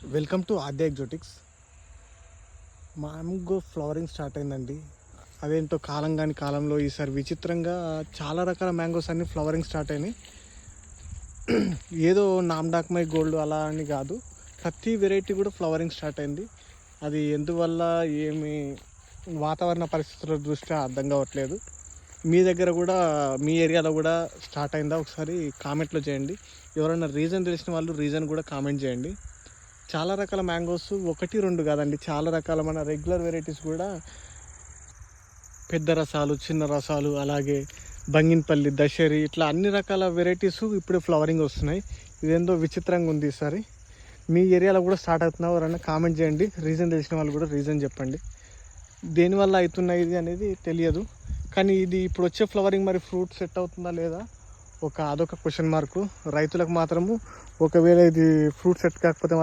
Welcome to Aadya Exotics. Mango flowering start అయిందండి. అదేంటో కాలంలో ఈసారి విచిత్రంగా చాలా రకాల మ్యాంగోస్ అన్ని ఫ్లవరింగ్ స్టార్ట్ అయినాయి. ఏదో నామ్డాక్మై గోల్డ్ అలా అని కాదు, ప్రతి వెరైటీ కూడా ఫ్లవరింగ్ స్టార్ట్ అయింది. అది ఎందువల్ల ఏమి వాతావరణ పరిస్థితుల దృష్ట్యా అర్థం కావట్లేదు. మీ దగ్గర కూడా మీ ఏరియాలో కూడా స్టార్ట్ అయిందా ఒకసారి కామెంట్లో చేయండి. ఎవరైనా రీజన్ తెలిసిన వాళ్ళు రీజన్ కూడా కామెంట్ చేయండి. చాలా రకాల మ్యాంగోస్, ఒకటి రెండు కాదండి, చాలా రకాల మన రెగ్యులర్ వెరైటీస్ కూడా, పెద్ద రసాలు, చిన్న రసాలు, అలాగే బంగినపల్లి, దశరి, ఇట్లా అన్ని రకాల వెరైటీస్ ఇప్పుడు ఫ్లవరింగ్ వస్తున్నాయి. ఇదేందో విచిత్రంగా ఉంది. ఈసారి మీ ఏరియాలో కూడా స్టార్ట్ అవుతున్నా ఎవరైనా కామెంట్ చేయండి. రీజన్ తెలిసిన వాళ్ళు కూడా రీజన్ చెప్పండి. దేనివల్ల అవుతున్నాయి ఇది అనేది తెలియదు, కానీ ఇది ఇప్పుడు వచ్చే ఫ్లవరింగ్ మరి ఫ్రూట్ సెట్ అవుతుందా లేదా అదొక క్వశ్చన్ మార్కు. రైతులకు మాత్రము ఒకవేళ ఇది ఫ్రూట్ సెట్ కాకపోతే